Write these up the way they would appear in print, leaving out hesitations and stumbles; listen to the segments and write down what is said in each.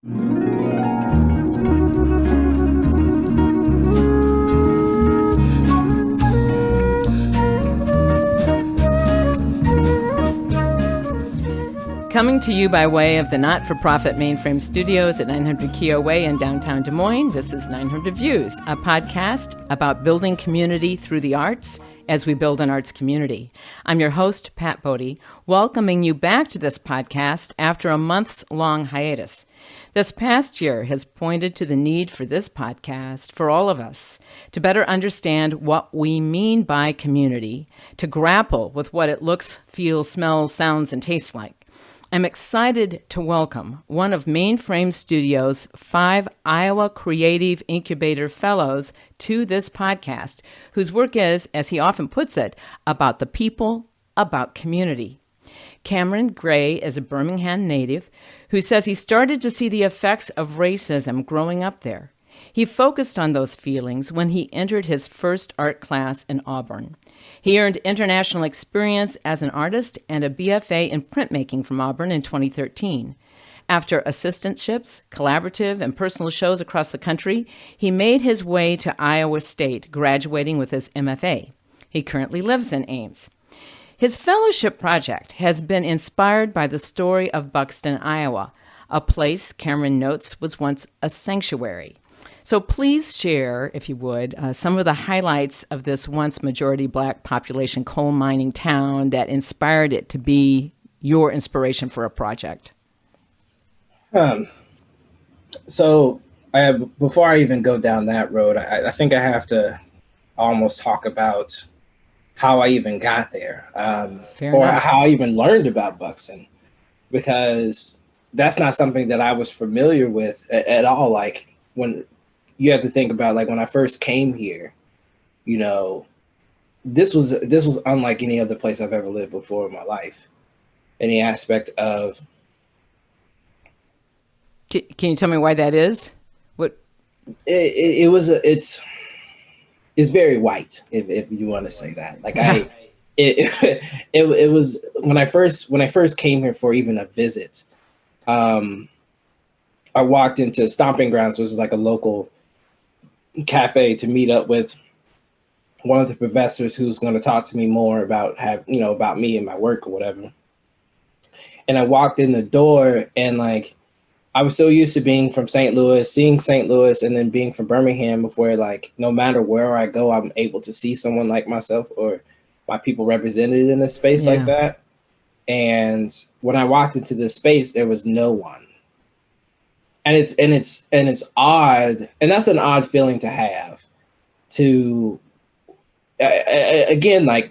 Coming to you by way of the not-for-profit Mainframe Studios at 900 Keogh Way in downtown Des Moines, this is 900 Views, a podcast about building community through the arts as we build an arts community. I'm your host, Pat Bodie, welcoming you back to this podcast after a months-long hiatus. This past year has pointed to the need for this podcast for all of us to better understand what we mean by community, to grapple with what it looks, feels, smells, sounds, and tastes like. I'm excited to welcome one of Mainframe Studios' 5 Iowa Creative Incubator Fellows to this podcast, whose work is, as he often puts it, about the people, about community. Cameron Gray is a Birmingham native who says he started to see the effects of racism growing up there. He focused on those feelings when he entered his first art class in Auburn. He earned international experience as an artist and a BFA in printmaking from Auburn in 2013. After assistantships, collaborative, and personal shows across the country, he made his way to Iowa State, graduating with his MFA. He currently lives in Ames. His fellowship project has been inspired by the story of Buxton, Iowa, a place Cameron notes was once a sanctuary. So please share, if you would, some of the highlights of this once majority Black population coal mining town that inspired it to be your inspiration for a project. So before I even go down that road, I think I have to almost talk about how I even got there, or how I even learned about Buxton, because that's not something that I was familiar with at all. Like, when you have to think about, like, when I first came here, you know, this was unlike any other place I've ever lived before in my life. Any aspect of. Can you tell me why that is? What? It's very white, if you want to say that. Like, it was when I first came here for even a visit. I walked into Stomping Grounds, which is like a local cafe, to meet up with one of the professors who's going to talk to me more about about me and my work or whatever. And I walked in the door, and like, I was so used to being from St. Louis, seeing St. Louis, and then being from Birmingham, before, like, no matter where I go, I'm able to see someone like myself or my people represented in a space like that. And when I walked into this space, there was no one. And it's odd, and that's an odd feeling to have. To again, like,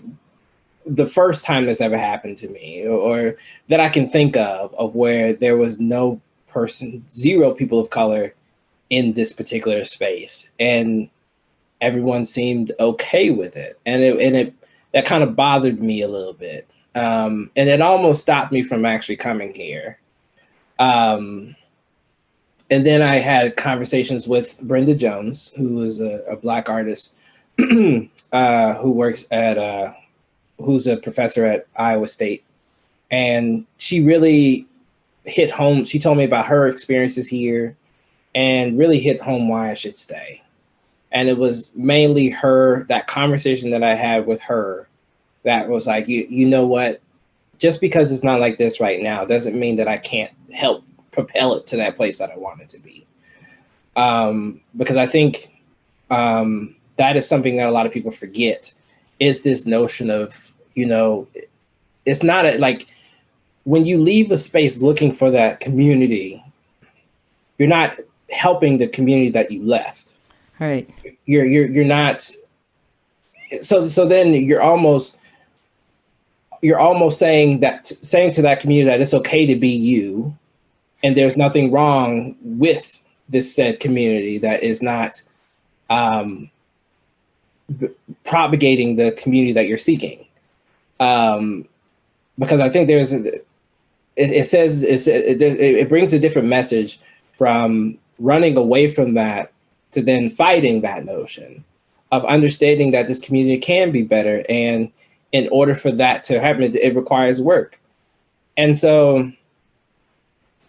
the first time this ever happened to me, or that I can think of where there was no person, zero people of color in this particular space, and everyone seemed okay with it, and it that kind of bothered me a little bit, and it almost stopped me from actually coming here. And then I had conversations with Brenda Jones, who is a Black artist who works at, who's a professor at Iowa State. And she really hit home. She told me about her experiences here and really hit home why I should stay. And it was mainly that conversation that I had with her that was like, you know what, just because it's not like this right now doesn't mean that I can't help propel it to that place that I want it to be. Because I think that is something that a lot of people forget, is this notion of, it's not like, when you leave a space looking for that community, you're not helping the community that you left. Right. You're not. So then you're almost saying to that community that it's okay to be you, and there's nothing wrong with this said community that is not propagating the community that you're seeking. Because I think it brings a different message from running away from that to then fighting that notion of understanding that this community can be better. And in order for that to happen, it requires work. And so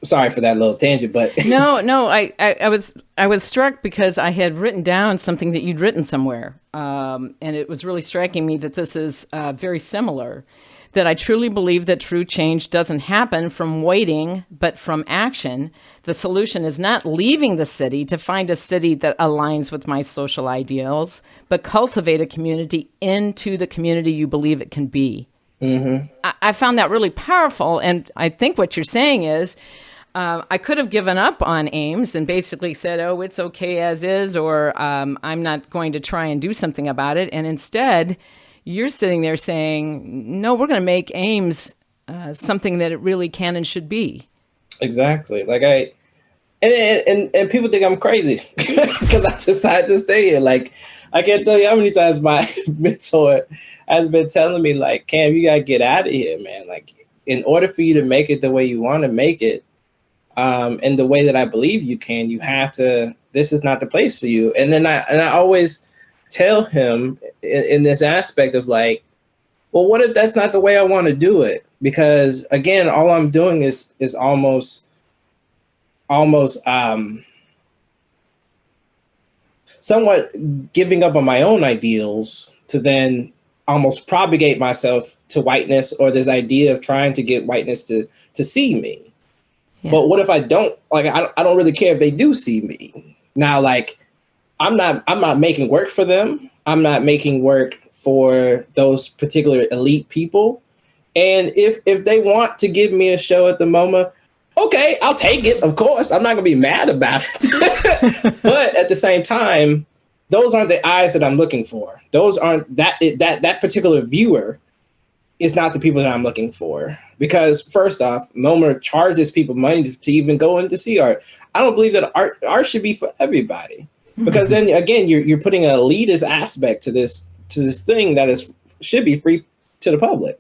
Sorry for that little tangent, but No, I was struck because I had written down something that you'd written somewhere, and it was really striking me that this is very similar. That I truly believe that true change doesn't happen from waiting, but from action. The solution is not leaving the city to find a city that aligns with my social ideals, but cultivate a community into the community you believe it can be. mm-hmm. I found that really powerful, and I think what you're saying is I could have given up on Ames and basically said, oh, it's okay as is, or I'm not going to try and do something about it. And instead, you're sitting there saying, no, we're going to make Ames something that it really can and should be. Exactly. Like and people think I'm crazy because I decided to stay here. Like, I can't tell you how many times my mentor has been telling me, like, Cam, you gotta get out of here, man. Like, in order for you to make it the way you want to make it, and the way that I believe you can, you have to. This is not the place for you. And then I always tell him in this aspect of like, well, what if that's not the way I want to do it? Because again, all I'm doing is almost somewhat giving up on my own ideals to then almost propagate myself to whiteness, or this idea of trying to get whiteness to see me. Yeah. But what if I don't? Like, I don't really care if they do see me. Now, like, I'm not making work for them. I'm not making work for those particular elite people. And if they want to give me a show at the MoMA, okay, I'll take it. Of course, I'm not gonna be mad about it. But at the same time, those aren't the eyes that I'm looking for. Those aren't that particular viewer is not the people that I'm looking for. Because first off, MoMA charges people money to even go in to see art. I don't believe that art should be for everybody. Because then again, you're putting an elitist aspect to this thing that should be free to the public.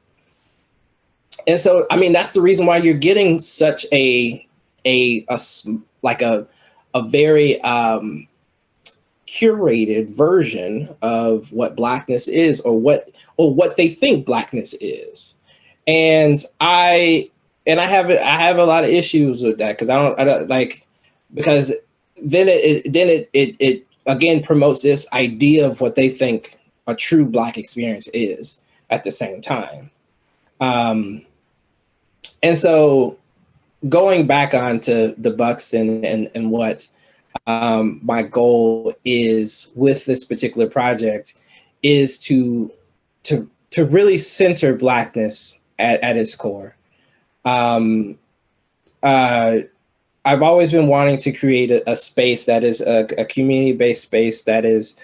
And so, I mean, that's the reason why you're getting such a very curated version of what Blackness is, or what they think Blackness is. And I have a lot of issues with that, because I don't like, because then it again promotes this idea of what they think a true Black experience is at the same time. And so going back onto the Buxton and what my goal is with this particular project is to really center Blackness at its core. I've always been wanting to create a space that is a community-based space that is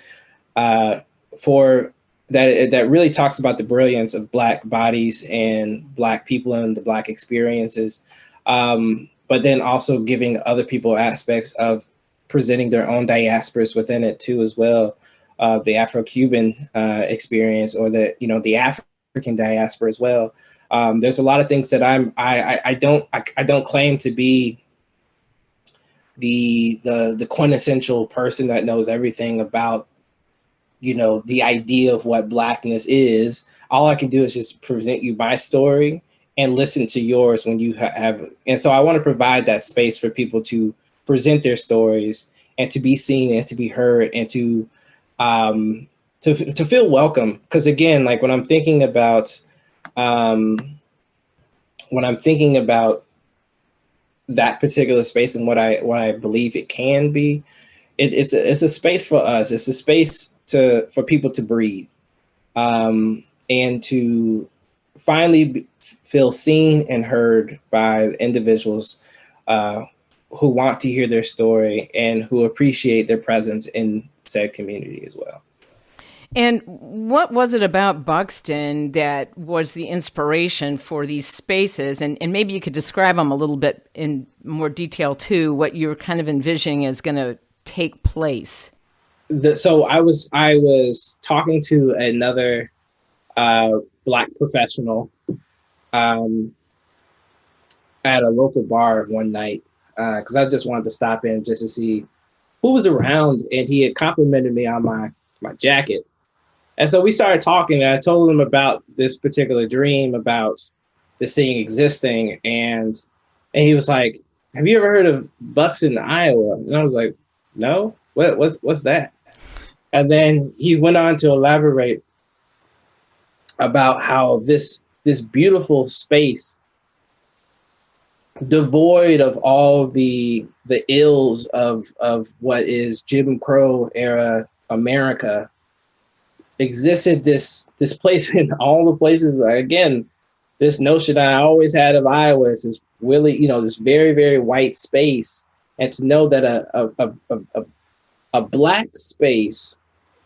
that really talks about the brilliance of Black bodies and Black people and the Black experiences, but then also giving other people aspects of presenting their own diasporas within it too as well, the Afro-Cuban experience, or the African diaspora as well. There's a lot of things that I don't claim to be the quintessential person that knows everything about the idea of what Blackness is. All I can do is just present you my story and listen to yours when you have. And so I want to provide that space for people to present their stories and to be seen and to be heard and to feel welcome. Because again, like when I'm thinking about that particular space and what I believe it can be, it's a space for us. It's a space for people to breathe, and to finally feel seen and heard by individuals who want to hear their story and who appreciate their presence in said community as well. And what was it about Buxton that was the inspiration for these spaces? And maybe you could describe them a little bit in more detail too, what you're kind of envisioning is going to take place. So I was talking to another Black professional at a local bar one night, because I just wanted to stop in just to see who was around, and he had complimented me on my jacket. And so we started talking, and I told him about this particular dream, about this thing existing, and he was like, have you ever heard of Buxton, Iowa? And I was like, no, what's that? And then he went on to elaborate about how this beautiful space, devoid of all the ills of what is Jim Crow era America, existed this place in all the places. Like, again, this notion I always had of Iowa is this really, this very, very white space. And to know that a black space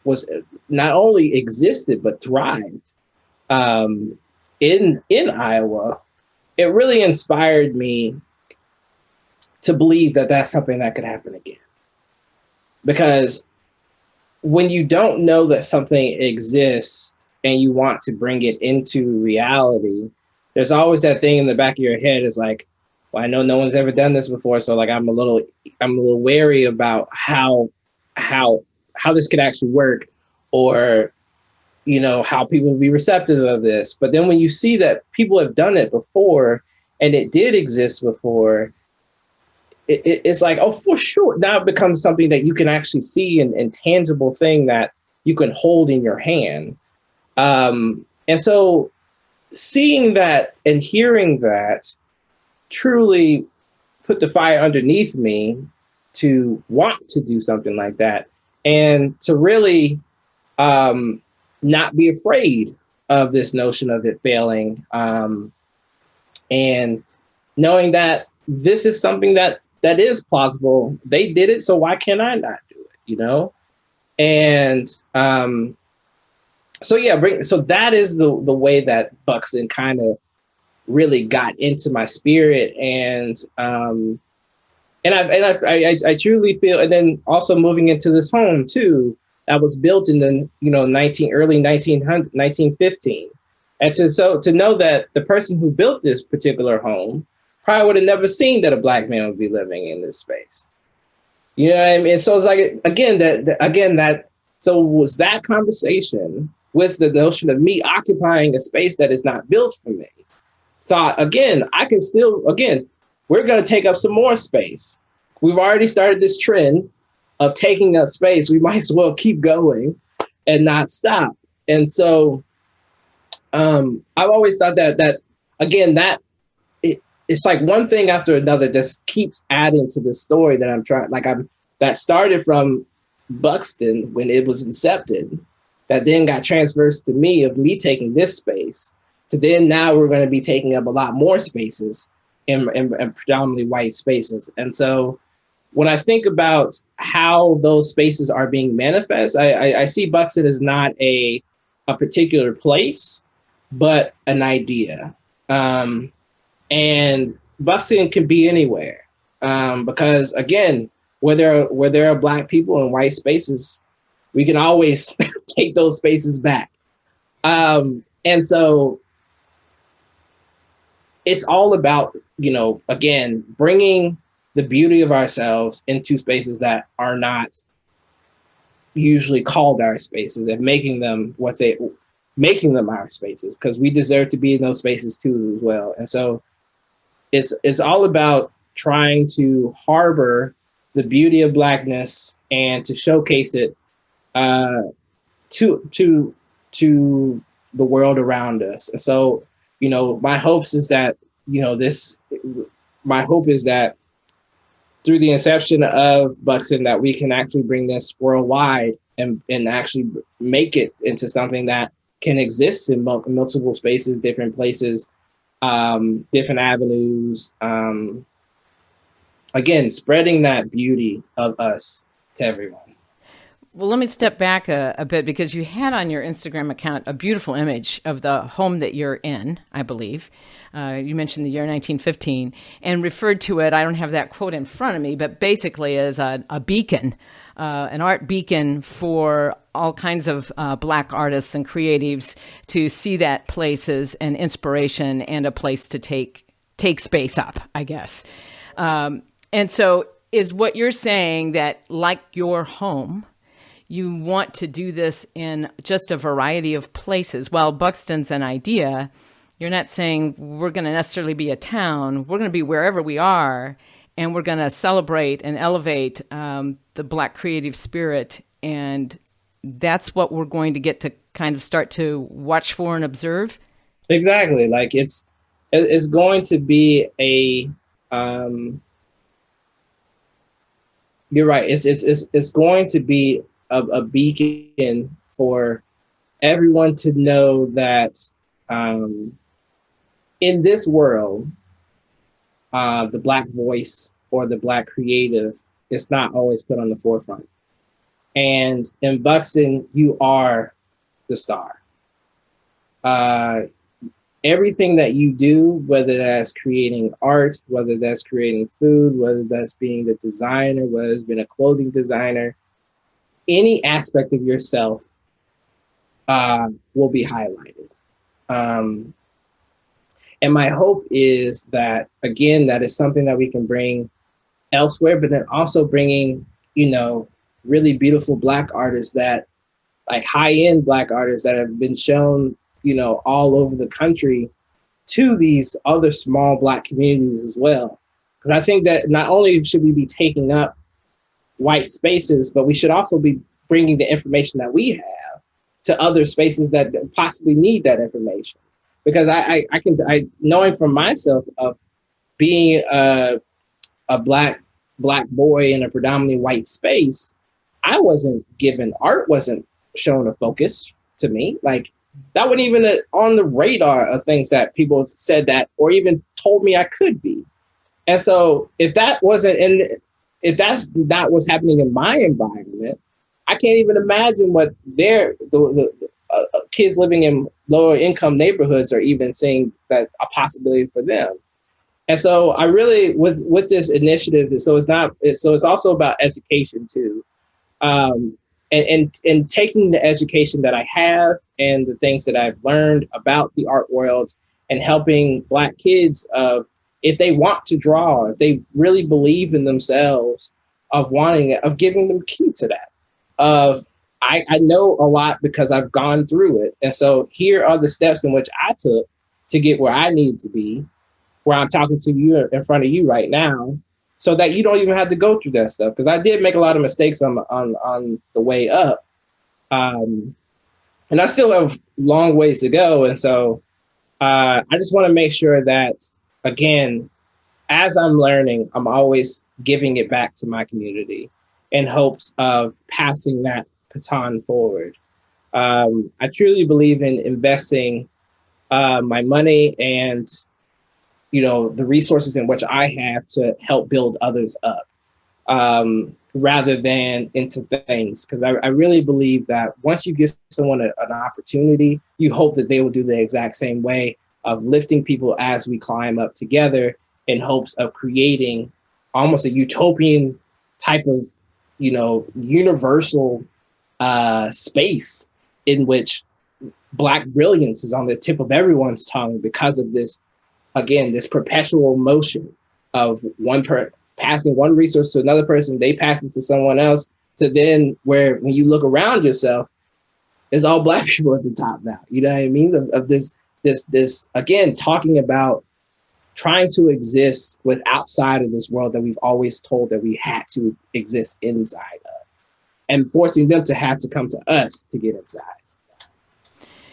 was not only existed, but thrived in Iowa, it really inspired me to believe that that's something that could happen again. Because when you don't know that something exists and you want to bring it into reality, there's always that thing in the back of your head is like, well, I know no one's ever done this before, so like I'm a little wary about how this could actually work, or how people will be receptive of this. But then when you see that people have done it before and it did exist before, it's like, oh, for sure. Now it becomes something that you can actually see and tangible thing that you can hold in your hand. And so seeing that and hearing that truly put the fire underneath me to want to do something like that, and to really not be afraid of this notion of it failing, and knowing that this is something that is plausible. They did it, so why can't I not do it? And so that is the way that Buxton kind of really got into my spirit, and I truly feel, and then also moving into this home too, that was built in the early 1915, and to know that the person who built this particular home probably would have never seen that a black man would be living in this space. You know what I mean? So it's like, so was that conversation with the notion of me occupying a space that is not built for me. Thought, again, we're going to take up some more space. We've already started this trend of taking up space. We might as well keep going and not stop. And so I've always thought that it's like one thing after another just keeps adding to the story that I'm trying, that started from Buxton when it was incepted, that then got transferred to me, of me taking this space, to then now we're going to be taking up a lot more spaces in predominantly white spaces. And so when I think about how those spaces are being manifest, I see Buxton as not a particular place, but an idea. And Buxton can be anywhere, because again, where there are black people in white spaces, we can always take those spaces back. And so it's all about, again, bringing the beauty of ourselves into spaces that are not usually called our spaces, and making them our spaces, because we deserve to be in those spaces too as well. And so it's all about trying to harbor the beauty of Blackness and to showcase it to the world around us. And so, my hope is that through the inception of Buxton, that we can actually bring this worldwide and actually make it into something that can exist in multiple spaces, different places, different avenues. Again, spreading that beauty of us to everyone. Well, let me step back a bit, because you had on your Instagram account a beautiful image of the home that you're in, I believe. You mentioned the year 1915 and referred to it, I don't have that quote in front of me, but basically as a beacon, an art beacon for all kinds of Black artists and creatives to see that place as an inspiration and a place to take space up, I guess. And so is what you're saying that, like your home, you want to do this in just a variety of places? While Buxton's an idea, you're not saying we're going to necessarily be a town. We're going to be wherever we are and we're going to celebrate and elevate the Black creative spirit. And that's what we're going to get to kind of start to watch for and observe. Exactly. Like it's going to be a, you're right. It's going to be a beacon for everyone to know that in this world, the Black voice or the Black creative is not always put on the forefront. And in Buxton, you are the star. Everything that you do, whether that's creating art, whether that's creating food, whether that's being the designer, whether it's been a clothing designer, any aspect of yourself will be highlighted. And my hope is that, again, that is something that we can bring elsewhere, but then also bringing, really beautiful Black artists that, like high-end Black artists that have been shown, all over the country to these other small Black communities as well. Because I think that not only should we be taking up white spaces, but we should also be bringing the information that we have to other spaces that possibly need that information. Because I knowing from myself of being a black boy in a predominantly white space, I wasn't given, art wasn't shown a focus to me. Like that wasn't even on the radar of things that people said that, or even told me I could be. And so if that's not what's happening in my environment, I can't even imagine what the kids living in lower income neighborhoods are even seeing that a possibility for them. And so I really, with this initiative, so it's also about education too. And taking the education that I have and the things that I've learned about the art world and helping Black kids if they want to draw, if they really believe in themselves, of giving them key to that. I know a lot because I've gone through it. And so here are the steps in which I took to get where I need to be, where I'm talking to you in front of you right now, so that you don't even have to go through that stuff. Because I did make a lot of mistakes on the way up. And I still have long ways to go. And so I just want to make sure that, again, as I'm learning, I'm always giving it back to my community in hopes of passing that baton forward. I truly believe in investing my money and the resources in which I have to help build others up, rather than into things. Because I really believe that once you give someone an opportunity, you hope that they will do the exact same way of lifting people as we climb up together in hopes of creating almost a utopian type of, universal space in which Black brilliance is on the tip of everyone's tongue because of this, again, this perpetual motion of passing one resource to another person, they pass it to someone else, to then where when you look around yourself, it's all Black people at the top now. You know what I mean? Of this again, talking about trying to exist with outside of this world that we've always told that we had to exist inside of, and forcing them to have to come to us to get inside.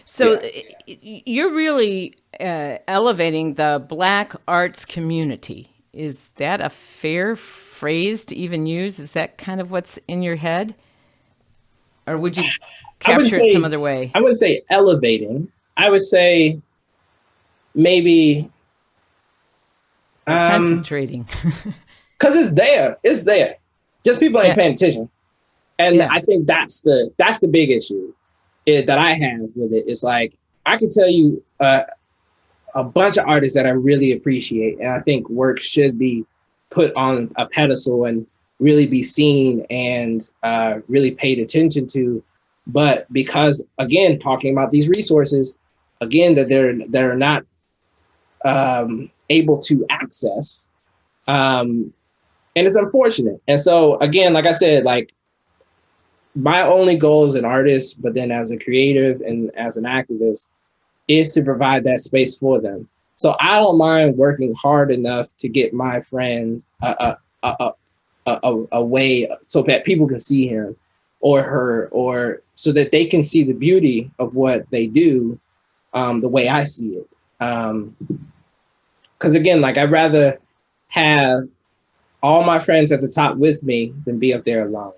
So you're really elevating the Black arts community. Is that a fair phrase to even use? Is that kind of what's in your head? Or would you capture it some other way? I wouldn't say elevating. I would say maybe concentrating. Because it's there. It's there. Just people ain't paying attention. And I think that's the big issue that I have with it. It's like, I can tell you a bunch of artists that I really appreciate, and I think work should be put on a pedestal and really be seen and really paid attention to. But because, again, talking about these resources, again, that they're not able to access, and it's unfortunate. And so, again, like I said, like, my only goal as an artist, but then as a creative and as an activist, is to provide that space for them. So I don't mind working hard enough to get my friend a way so that people can see him or her, or so that they can see the beauty of what they do, the way I see it. Because again, like I'd rather have all my friends at the top with me than be up there alone.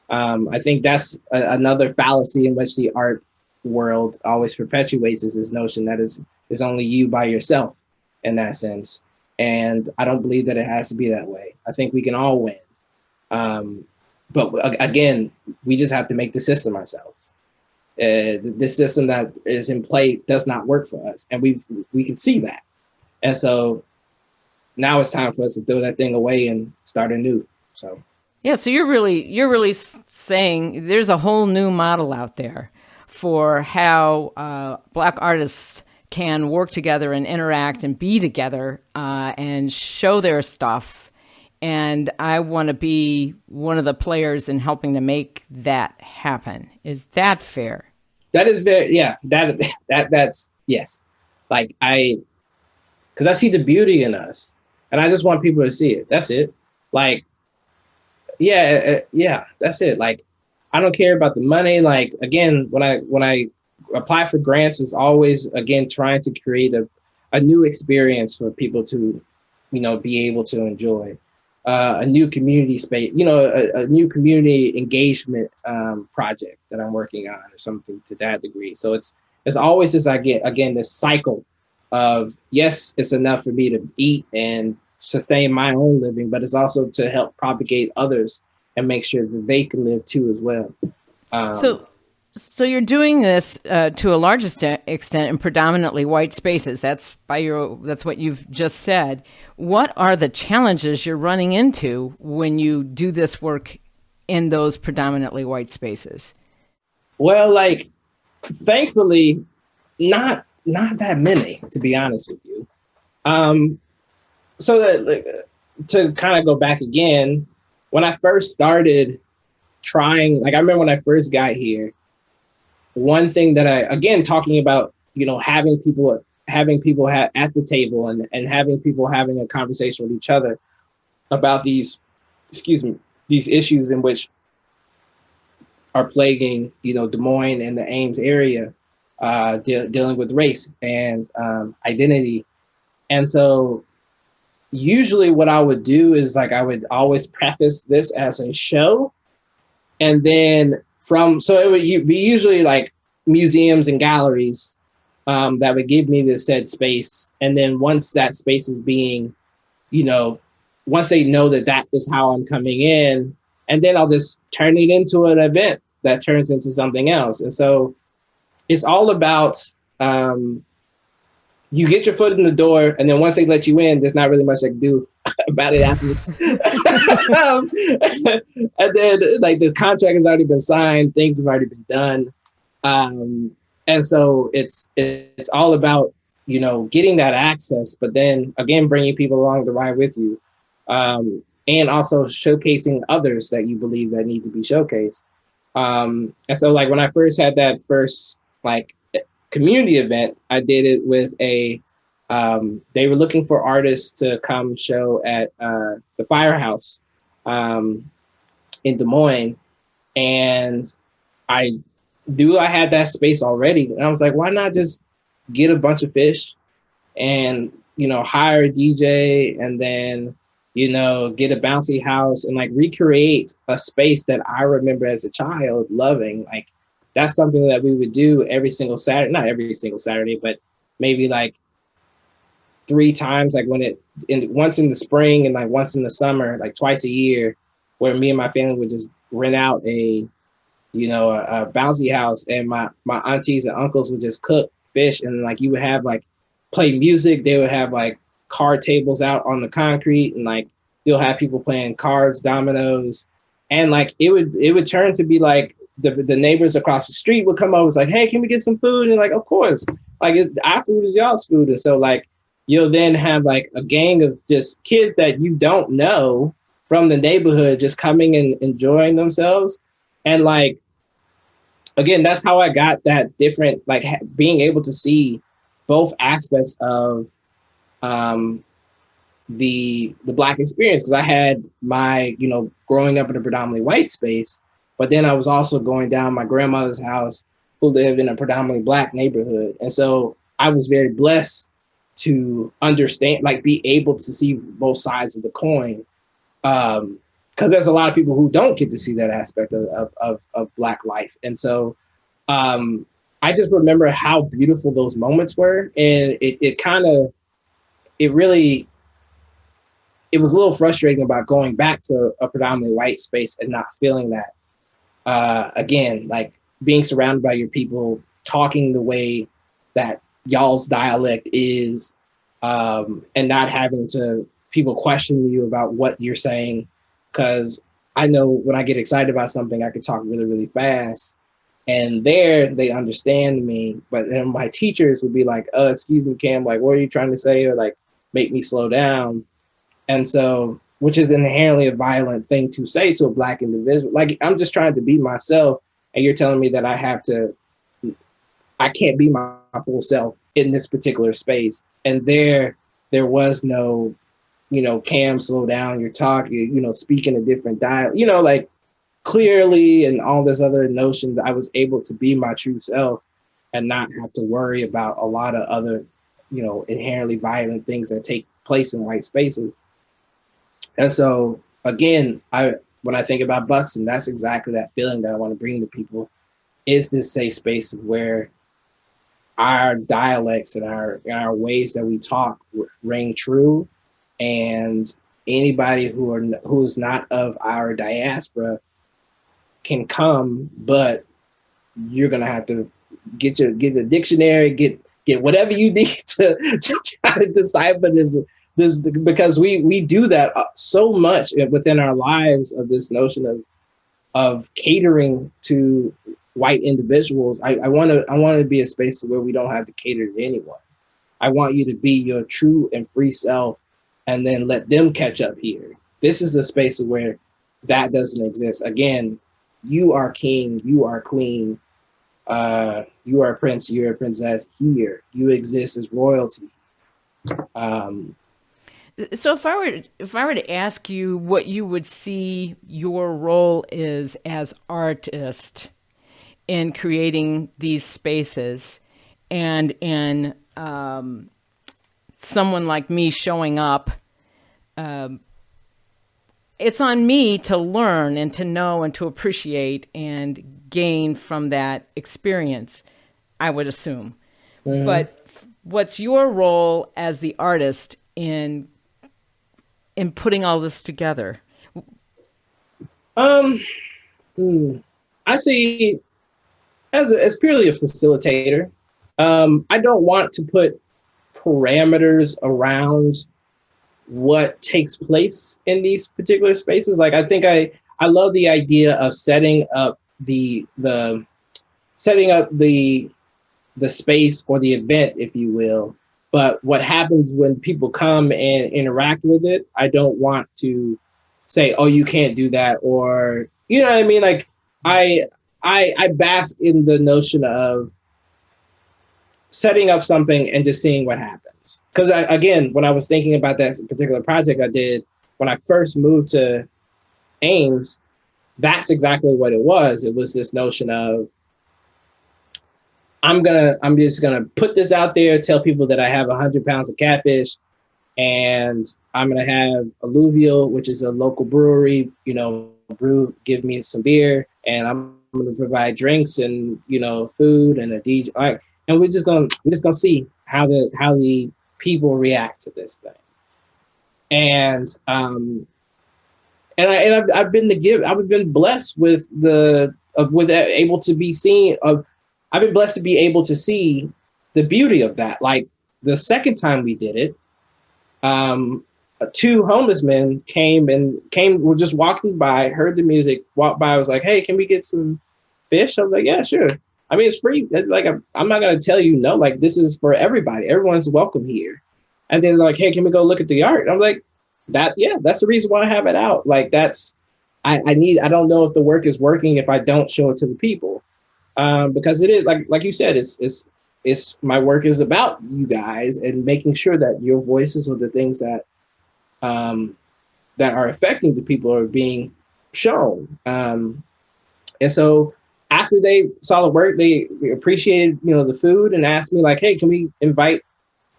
I think that's another fallacy in which the art world always perpetuates, is this notion that is only you by yourself in that sense. And I don't believe that it has to be that way. I think we can all win. But again, we just have to make the system ourselves. This system that is in play does not work for us, and we can see that. And so now it's time for us to throw that thing away and start anew. So yeah, so you're really saying there's a whole new model out there for how Black artists can work together and interact and be together and show their stuff. And I want to be one of the players in helping to make that happen. Is that fair? That is very, yeah, that's, yes. Like because I see the beauty in us and I just want people to see it. That's it. Like, yeah, that's it. Like, I don't care about the money. Like, again, when I apply for grants, it's always, again, trying to create a new experience for people to, be able to enjoy. A new community space, a new community engagement project that I'm working on, or something to that degree. So it's always this, again, this cycle of, yes, it's enough for me to eat and sustain my own living, but it's also to help propagate others and make sure that they can live too as well. So you're doing this to a large extent in predominantly white spaces. That's what you've just said. What are the challenges you're running into when you do this work in those predominantly white spaces? Well, like, thankfully, not that many, to be honest with you. So that, like, to kind of go back again, when I first started trying, like, I remember when I first got here, one thing that again, talking about, having people at the table and having people having a conversation with each other about these issues in which are plaguing, Des Moines and the Ames area, dealing with race and identity. And so usually what I would do is, like, I would always preface this as a show. And then so it would be usually like museums and galleries that would give me the said space. And then once that space is being, once they know that is how I'm coming in, and then I'll just turn it into an event that turns into something else. And so it's all about, you get your foot in the door, and then once they let you in, there's not really much I can do about it afterwards. And then, like, the contract has already been signed, things have already been done. And so it's all about, getting that access, but then again, bringing people along the ride with you. And also showcasing others that you believe that need to be showcased. And so, like, when I first had that first, like, community event, I did it with they were looking for artists to come show at the Firehouse in Des Moines. And I had that space already. And I was like, why not just get a bunch of fish and, hire a DJ, and then, get a bouncy house and, like, recreate a space that I remember as a child loving. Like, that's something that we would do every single Saturday, not every single Saturday, but maybe like 3 times, like once in the spring and like once in the summer, like twice a year, where me and my family would just rent out a bouncy house, and my aunties and uncles would just cook fish, and like you would have, like, play music. They would have, like, card tables out on the concrete, and, like, you'll have people playing cards, dominoes, and, like, it would turn to be like the neighbors across the street would come over. It's like, hey, can we get some food? And, like, of course, like, our food is y'all's food. And so, like, you'll then have, like, a gang of just kids that you don't know from the neighborhood just coming and enjoying themselves. And, like, again, that's how I got that different, like, being able to see both aspects of um, the Black experience, because I had my, growing up in a predominantly white space, but then I was also going down my grandmother's house who lived in a predominantly Black neighborhood. And so I was very blessed to understand, like be able to see both sides of the coin. Because there's a lot of people who don't get to see that aspect of Black life. And so I just remember how beautiful those moments were. And it really, it was a little frustrating about going back to a predominantly white space and not feeling that. Again, like being surrounded by your people, talking the way that y'all's dialect is, and not having to people question you about what you're saying. Because I know when I get excited about something, I can talk really, really fast. And there they understand me. But then my teachers would be like, oh, excuse me, Cam, like, what are you trying to say? Or like, make me slow down. And so, which is inherently a violent thing to say to a Black individual. Like, I'm just trying to be myself, and you're telling me that I can't be my full self in this particular space. And there was no, Cam, slow down, you're talking, speaking a different dialect, like clearly, and all this other notions, I was able to be my true self and not have to worry about a lot of other, inherently violent things that take place in white spaces. And so, again, when I think about Buxton, that's exactly that feeling that I want to bring to people, is this safe space where our dialects and our ways that we talk ring true, and anybody who's not of our diaspora can come, but you're gonna have to get the dictionary, get whatever you need to try to decipher this, because we do that so much within our lives, of this notion of catering to white individuals. I want to be a space where we don't have to cater to anyone. I want you to be your true and free self, and then let them catch up here. This is the space where that doesn't exist. Again, you are king, you are queen, you are a prince, you're a princess here. You exist as royalty. So if I were to ask you what you would see your role is as artist in creating these spaces, and in someone like me showing up, it's on me to learn and to know and to appreciate and gain from that experience, I would assume. Mm-hmm. But what's your role as the artist in putting all this together? I see as purely a facilitator. I don't want to put parameters around what takes place in these particular spaces. Like, I think I love the idea of setting up the space or the event, if you will. But what happens when people come and interact with it, I don't want to say, oh, you can't do that, or, you know what I mean? Like, I bask in the notion of setting up something and just seeing what happens. Because again, when I was thinking about that particular project I did when I first moved to Ames, that's exactly what it was. It was this notion of, I'm just gonna put this out there, tell people that I have 100 pounds of catfish, and I'm gonna have Alluvial, which is a local brewery, give me some beer, and I'm gonna provide drinks and food and a DJ. All right, and we're just gonna see how the people react to this thing. And I've been blessed with able to be seen. I've been blessed to be able to see the beauty of that. Like, the second time we did it, two homeless men were just walking by, heard the music, walked by, was like, hey, can we get some fish? I was like, yeah, sure. I mean, it's free. Like, I'm not going to tell you no, like, this is for everybody. Everyone's welcome here. And then like, hey, can we go look at the art? And I'm like, that's the reason why I have it out. Like, I don't know if the work is working if I don't show it to the people. Because it is like you said, it's my work is about you guys and making sure that your voices are the things that that are affecting the people are being shown. And so after they saw the work, they appreciated, the food and asked me like, hey, can we invite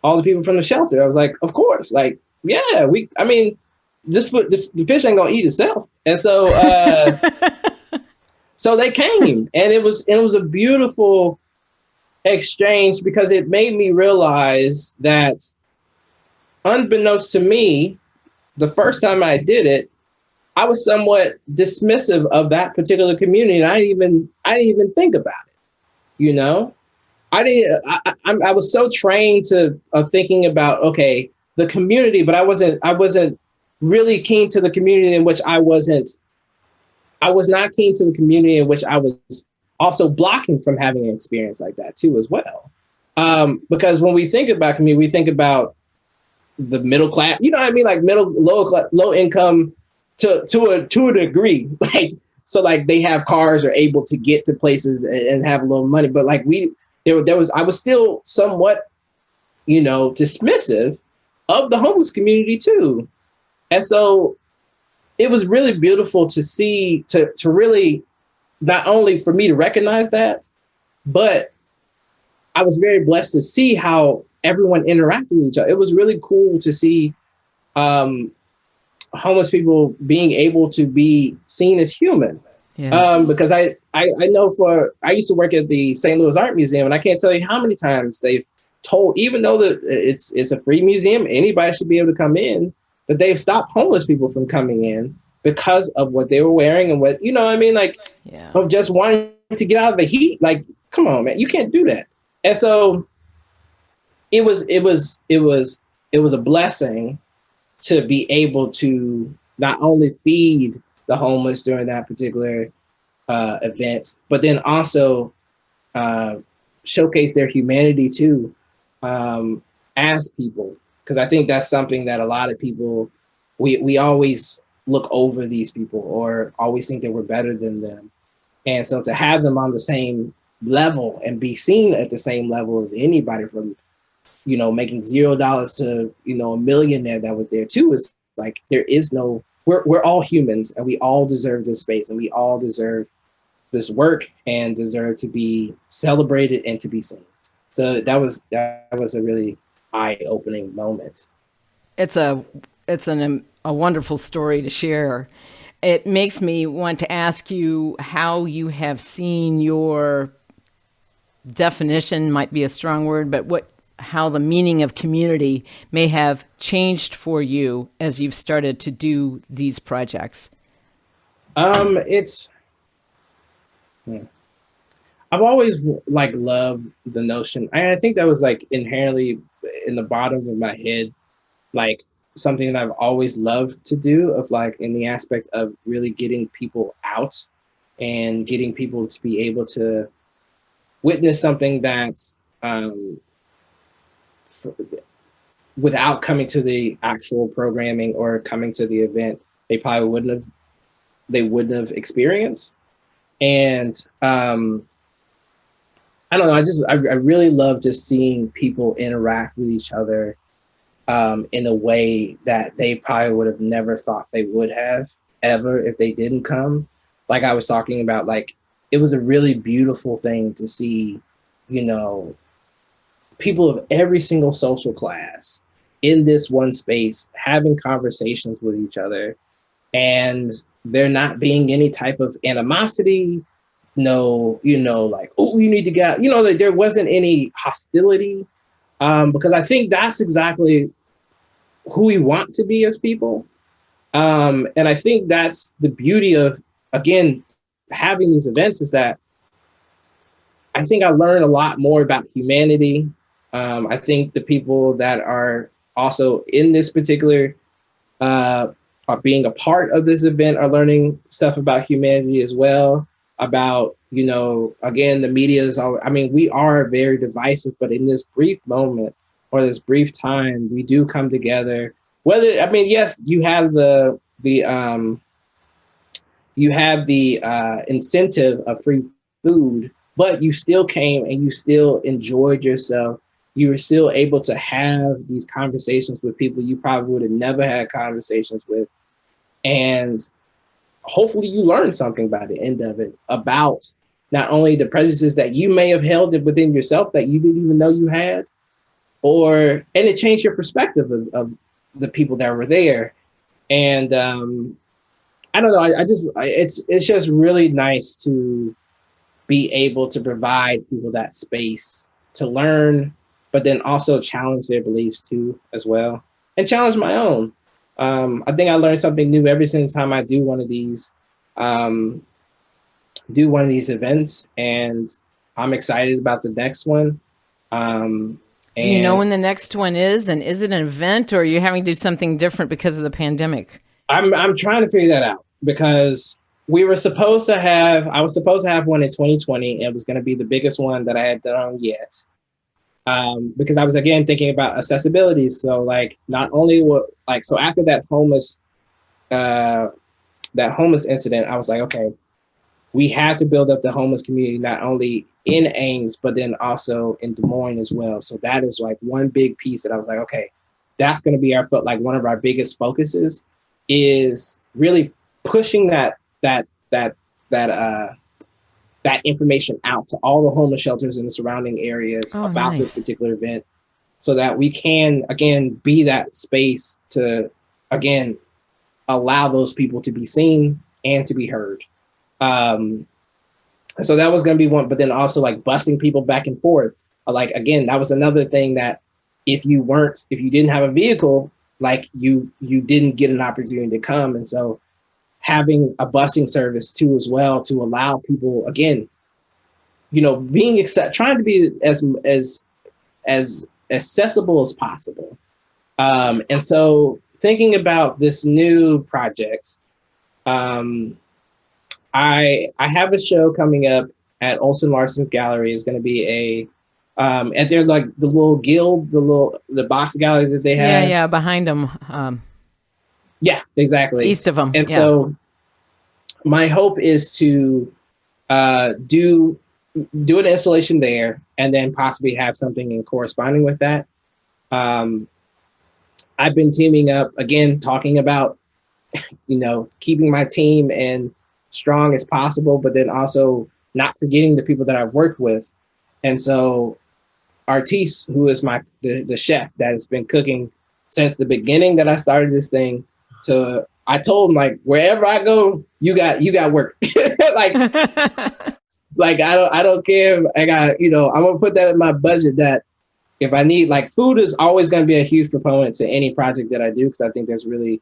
all the people from the shelter? I was like, of course. Like, yeah, I mean, the fish ain't gonna eat itself. And so, so they came, and it was a beautiful exchange because it made me realize that unbeknownst to me, the first time I did it, I was somewhat dismissive of that particular community. And I didn't even think about it. I was so trained to thinking about, okay, the community, but I wasn't really keen to the community in which I was not keen to the community in which I was also blocking from having an experience like that too, as well. Because when we think about community, we think about the middle class, like low income to a degree, like, so like they have cars or able to get to places and have a little money, but like I was still somewhat, dismissive of the homeless community too. And so it was really beautiful to see, to really, not only for me to recognize that, but I was very blessed to see how everyone interacted with each other. It was really cool to see homeless people being able to be seen as human. Yeah. Because I know I used to work at the St. Louis Art Museum, and I can't tell you how many times they've told, even though that it's a free museum, anybody should be able to come in, that they've stopped homeless people from coming in because of what they were wearing and what, like, yeah, of just wanting to get out of the heat. Like, come on, man, you can't do that. And so it was a blessing to be able to not only feed the homeless during that particular event, but then also showcase their humanity too, as people. Because I think that's something that a lot of people, we always look over these people or always think that we're better than them. And so to have them on the same level and be seen at the same level as anybody, from making $0 to a millionaire that was there too, is like, there is no, we're all humans, and we all deserve this space, and we all deserve this work and deserve to be celebrated and to be seen. So that was a really eye-opening moment. It's a wonderful story to share. It makes me want to ask you how you have seen your definition, might be a strong word, but how the meaning of community may have changed for you as you've started to do these projects. I've always loved the notion. I think that was like inherently in the bottom of my head, like something that I've always loved to do, of like in the aspect of really getting people out and getting people to be able to witness something that's without coming to the actual programming or coming to the event, they probably wouldn't have experienced. And I don't know, I really love just seeing people interact with each other in a way that they probably would have never thought they would have ever if they didn't come. Like I was talking about, like, it was a really beautiful thing to see, people of every single social class in this one space having conversations with each other, and there not being any type of animosity. No, like, oh, you need to get out. That there wasn't any hostility, because I think that's exactly who we want to be as people. And I think that's the beauty of, again, having these events, is that I think I learned a lot more about humanity. I think the people that are also in this particular, are being a part of this event, are learning stuff about humanity as well. About, again, the media is we are very divisive, but in this brief moment or this brief time, we do come together. Yes, you have the incentive of free food, but you still came and you still enjoyed yourself. You were still able to have these conversations with people you probably would have never had conversations with. And hopefully you learned something by the end of it about not only the prejudices that you may have held within yourself that you didn't even know you had, and it changed your perspective of the people that were there. And I don't know, it's just really nice to be able to provide people that space to learn, but then also challenge their beliefs too, as well, and challenge my own. I think I learned something new every single time I do one of these events, and I'm excited about the next one. Do you know And when the next one is? And is it an event, or are you having to do something different because of the pandemic? I'm trying to figure that out, because I was supposed to have one in 2020. It was going to be the biggest one that I had done yet. Because I was again thinking about accessibility. So like not only so after uh, that homeless incident, I was like, okay, we have to build up the homeless community, not only in Ames, but then also in Des Moines as well. So that is like one big piece that I was like, okay, that's going to be one of our biggest focuses, is really pushing that information out to all the homeless shelters in the surrounding areas about this particular event, so that we can, again, be that space to, again, allow those people to be seen and to be heard. So that was going to be one, but then also like busing people back and forth. Like, again, that was another thing that if you didn't have a vehicle, like you didn't get an opportunity to come. And so having a busing service too, as well, to allow people, again, trying to be as accessible as possible. And so thinking about this new project, I have a show coming up at Olson Larson's Gallery. It's going to be and they're like the little guild, the box gallery that they have. Yeah, behind them. Yeah, exactly. East of them. And so my hope is to do an installation there, and then possibly have something in corresponding with that. I've been teaming up, again, talking about, keeping my team and strong as possible, but then also not forgetting the people that I've worked with. And so Artis, who is the chef that has been cooking since the beginning that I started this thing, I told him, like, wherever I go, you got work. like I don't care. I'm gonna put that in my budget, that if I need, like, food is always going to be a huge proponent to any project that I do, because I think there's really,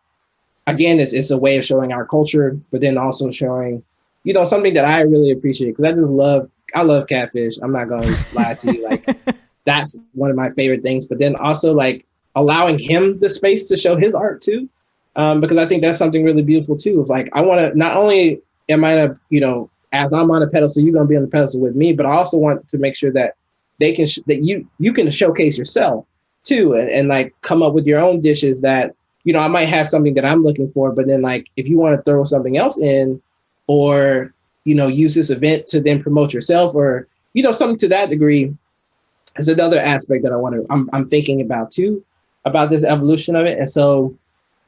again, it's a way of showing our culture, but then also showing, something that I really appreciate, because I love catfish. I'm not going to lie to you. Like, that's one of my favorite things. But then also, like, allowing him the space to show his art too, because I think that's something really beautiful too. Of like, I want to, not only am I as I'm on a pedestal, you're going to be on the pedestal with me, but I also want to make sure that they can that you can showcase yourself too, and like come up with your own dishes that, I might have something that I'm looking for, but then, like, if you want to throw something else in, or, use this event to then promote yourself, or, something to that degree, is another aspect that I'm thinking about too, about this evolution of it. And so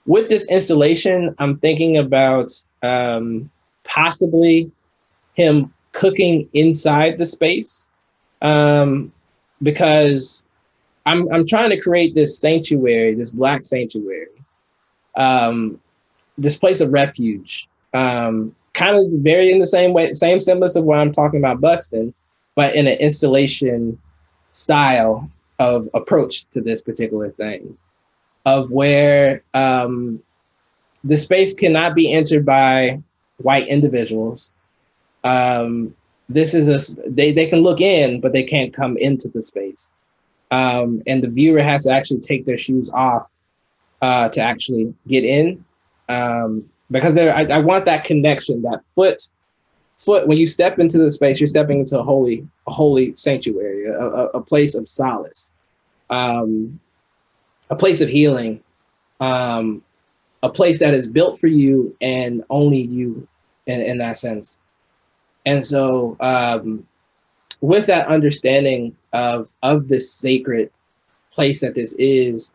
with this installation, I'm thinking about possibly him cooking inside the space, because I'm trying to create this sanctuary, this Black sanctuary, this place of refuge, kind of very in the same semblance of what I'm talking about Buxton, but in an installation style of approach to this particular thing, of where the space cannot be entered by white individuals. This is they can look in, but they can't come into the space. And the viewer has to actually take their shoes off to actually get in, because I want that connection, that foot. When you step into the space, you're stepping into a holy sanctuary, a place of solace, a place of healing, a place that is built for you and only you, in that sense. And so with that understanding of this sacred place that this is,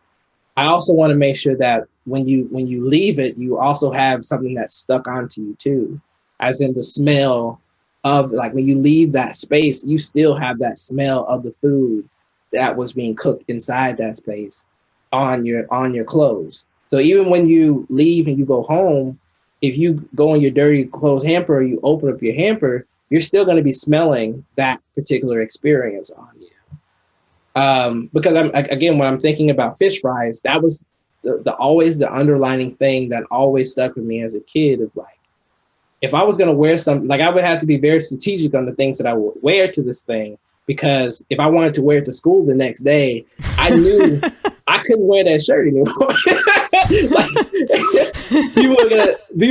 I also want to make sure that when you leave it, you also have something that's stuck onto you too, as in the smell of, like, when you leave that space, you still have that smell of the food that was being cooked inside that space on your clothes. So even when you leave and you go home, if you go in your dirty clothes hamper or you open up your hamper, you're still going to be smelling that particular experience on you. Because when I'm thinking about fish fries, that was the always the underlining thing that always stuck with me as a kid, of like, if I was going to wear something, like, I would have to be very strategic on the things that I would wear to this thing, because if I wanted to wear it to school the next day, I knew I couldn't wear that shirt anymore. Like, people were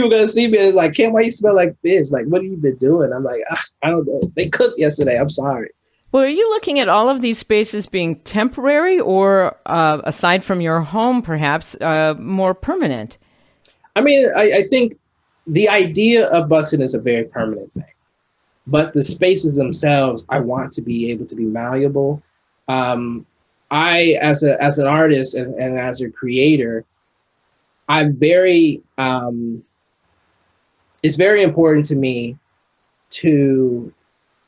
gonna see me and like, Kim, why you smell like fish? Like, what have you been doing? I'm like, I don't know. They cooked yesterday. I'm sorry. Well, are you looking at all of these spaces being temporary, or aside from your home, perhaps more permanent? I mean, I think the idea of Buxton is a very permanent thing, but the spaces themselves, I want to be able to be malleable. I, as an artist and as a creator, I'm very, it's very important to me to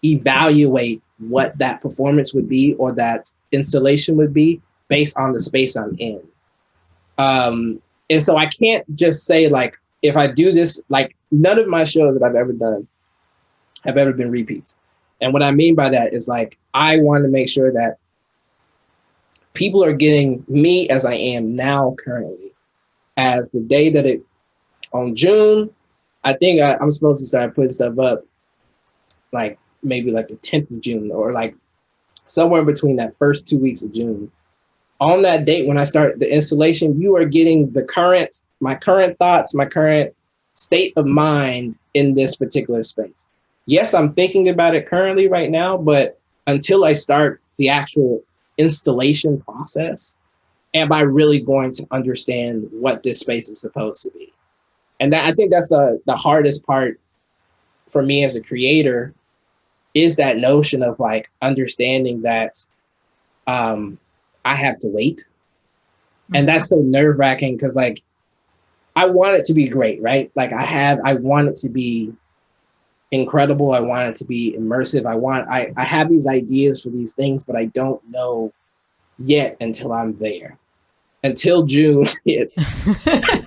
evaluate what that performance would be or that installation would be based on the space I'm in. And so I can't just say, like, if I do this, like, none of my shows that I've ever done have ever been repeats. And what I mean by that is, like, I want to make sure that people are getting me as I am now currently, as the day that it, on June, I think I'm supposed to start putting stuff up, like, maybe like the 10th of June, or like somewhere between that first 2 weeks of June. On that date, when I start the installation, you are getting my current thoughts, my current state of mind in this particular space. Yes, I'm thinking about it currently right now, but until I start the actual installation process, am I really going to understand what this space is supposed to be? And I think that's the hardest part for me as a creator, is that notion of, like, understanding that I have to wait. And that's so nerve-wracking, because, like, I want it to be great, right? Like, I want it to be incredible. I want it to be immersive. I have these ideas for these things, but I don't know yet until I'm there. Until June,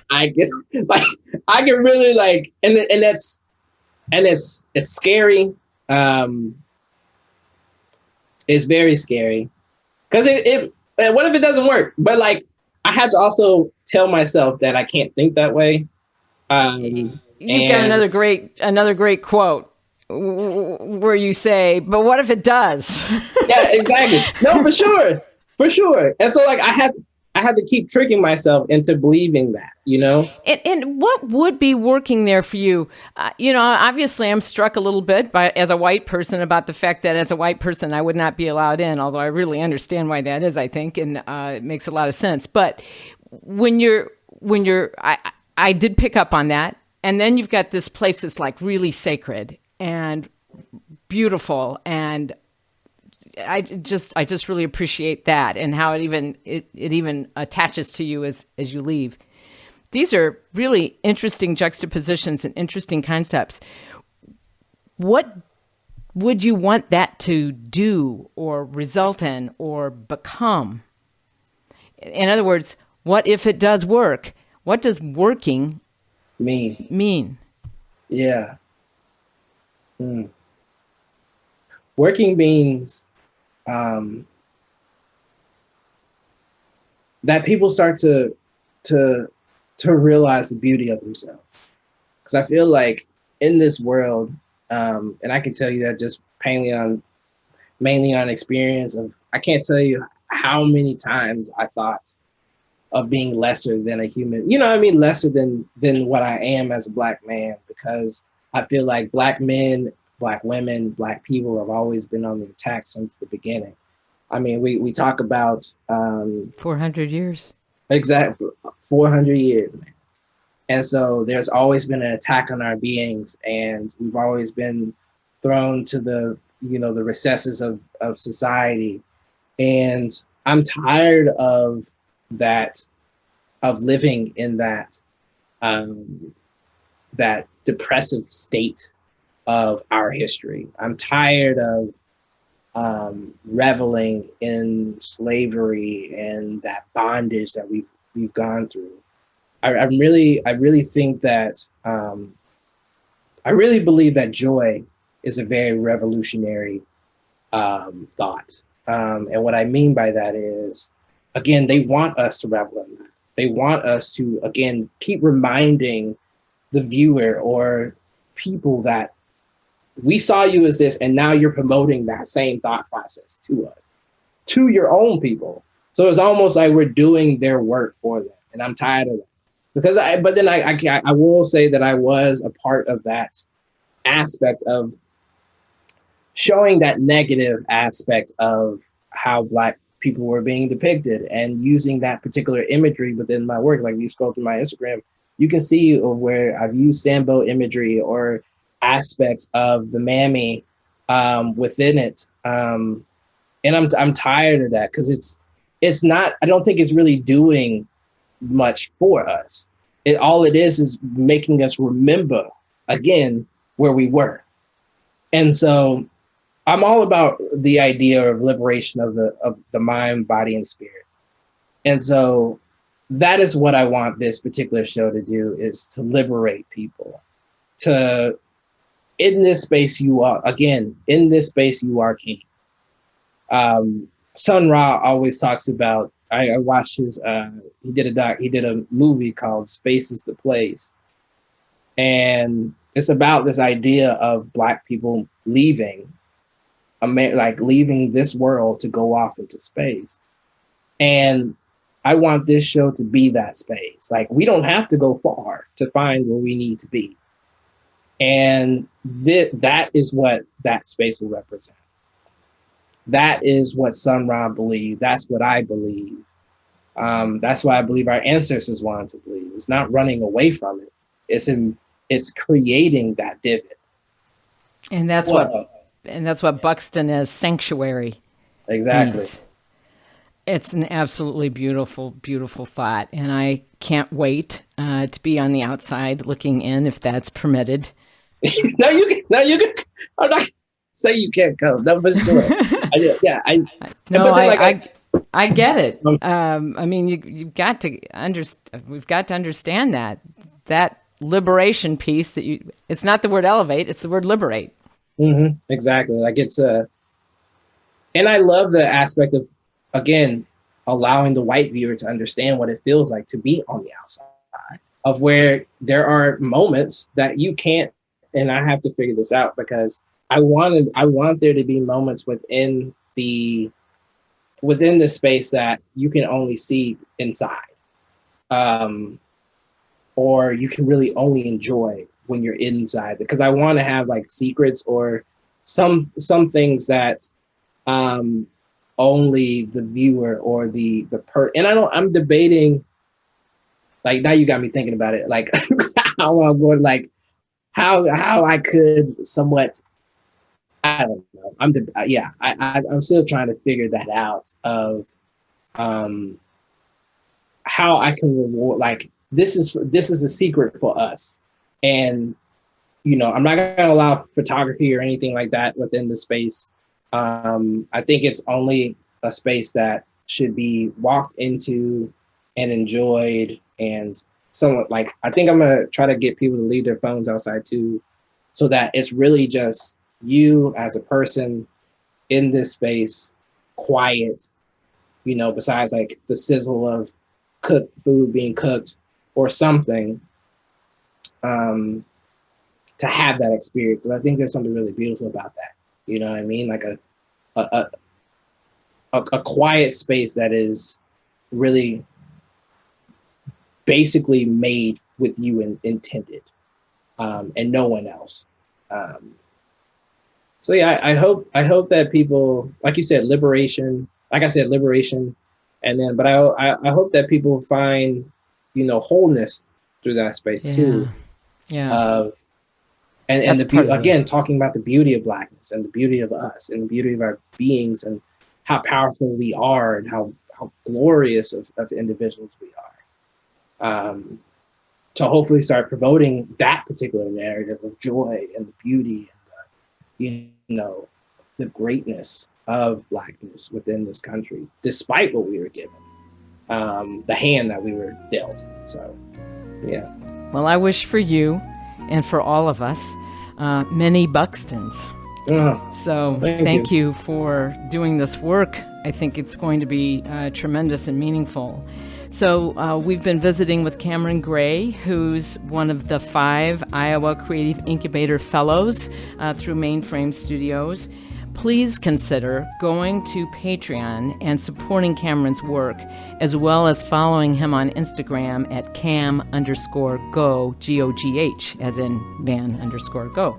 I get really, like, and it's scary. It's very scary, because what if it doesn't work? But, like, I have to also tell myself that I can't think that way. You've got another great quote where you say, "But what if it does?" Yeah, exactly. No, for sure. And so, like, I have to keep tricking myself into believing that, you know? And what would be working there for you? Obviously, I'm struck a little bit as a white person, about the fact that as a white person, I would not be allowed in, although I really understand why that is, I think, and it makes a lot of sense. But I did pick up on that. And then you've got this place that's, like, really sacred and beautiful, and I just really appreciate that, and how it even attaches to you as you leave. These are really interesting juxtapositions and interesting concepts. What would you want that to do or result in or become? In other words, what if it does work? What does working mean? Yeah. Working means that people start to realize the beauty of themselves. Because I feel like in this world, and I can tell you that just mainly on experience of, I can't tell you how many times I thought of being lesser than a human, lesser than what I am as a Black man, because I feel like Black men, Black women, Black people have always been on the attack since the beginning. I mean, we talk about 400 years. Exactly, 400 years, man. And so there's always been an attack on our beings, and we've always been thrown to the the recesses of society. And I'm tired of that, of living in that depressive state of our history. I'm tired of reveling in slavery and that bondage that we've gone through. I really think that I really believe that joy is a very revolutionary thought. And what I mean by that is, again, they want us to revel in that. They want us to, again, keep reminding the viewer or people that we saw you as this, and now you're promoting that same thought process to us, to your own people. So it's almost like we're doing their work for them. And I'm tired of that. Because I will say that I was a part of that aspect of showing that negative aspect of how Black people were being depicted and using that particular imagery within my work. Like, you scroll through my Instagram, you can see where I've used Sambo imagery or aspects of the mammy within it. And I'm tired of that, because it's not, I don't think it's really doing much for us. All it is making us remember again where we were. And so I'm all about the idea of liberation of the mind, body, and spirit. And so that is what I want this particular show to do, is to liberate people. In this space you are king. Sun Ra always talks about, I watched his, he did a movie called Space is the Place. And it's about this idea of Black people leaving this world to go off into space. And I want this show to be that space. Like, we don't have to go far to find where we need to be. And that is what that space will represent. That is what Sun Ra believed. That's what I believe. That's why I believe our ancestors wanted to believe. It's not running away from it. It's creating that divot. And that's what Buxton as sanctuary exactly means. It's an absolutely beautiful, beautiful thought. And I can't wait to be on the outside looking in, if that's permitted. No, you can. I'm not say you can't come. No, but sure. I get it. I mean, you've got to we've got to understand that liberation piece, it's not the word elevate, it's the word liberate. Mm-hmm, exactly. Like, and I love the aspect of, again, allowing the white viewer to understand what it feels like to be on the outside, of where there are moments that you can't, and I have to figure this out, because I want there to be moments within the space that you can only see inside, or you can really only enjoy when you're inside. Because I want to have like secrets or some things that only the viewer or and I'm debating, like, now you got me thinking about it, like how I'm going, like how I could somewhat, I don't know. I'm still trying to figure that out, of how I can reward, like, this is a secret for us. And, I'm not going to allow photography or anything like that within the space. I think it's only a space that should be walked into and enjoyed, and somewhat, like, I think I'm going to try to get people to leave their phones outside too, so that it's really just you as a person in this space, quiet, besides like the sizzle of cooked food being cooked or something, to have that experience. Because I think there's something really beautiful about that. You know what I mean? Like a quiet space that is really basically made with you intended, and no one else. So yeah, I hope that people, like you said, liberation. Like I said, liberation, and then, but I hope that people find, wholeness through that space too. Yeah. And That's part of it. again, talking about the beauty of Blackness and the beauty of us and the beauty of our beings and how powerful we are and how glorious of individuals we are. To hopefully start promoting that particular narrative of joy and the beauty and the greatness of Blackness within this country, despite what we were given, the hand that we were dealt. So, yeah. Well, I wish for you and for all of us many Buxtons. So thank you for doing this work. I think it's going to be tremendous and meaningful. So we've been visiting with Cameron Gray, who's one of the 5 Iowa Creative Incubator Fellows through Mainframe Studios. Please consider going to Patreon and supporting Cameron's work, as well as following him on Instagram at cam_go, G-O-G-H, as in van_go.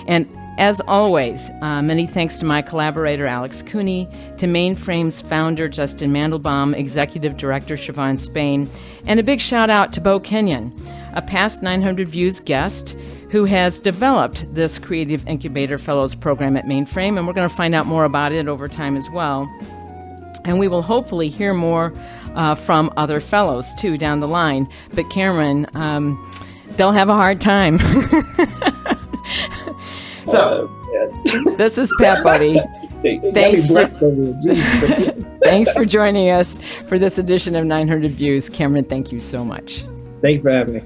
And as always, many thanks to my collaborator, Alex Cooney, to Mainframe's founder, Justin Mandelbaum, executive director, Siobhan Spain, and a big shout out to Bo Kenyon, a past 900 Views guest who has developed this Creative Incubator Fellows program at Mainframe, and we're going to find out more about it over time as well. And we will hopefully hear more from other fellows, too, down the line. But Cameron, they'll have a hard time. So, this is Pat Buddy. Thanks for joining us for this edition of 900 Views. Cameron, thank you so much. Thanks for having me.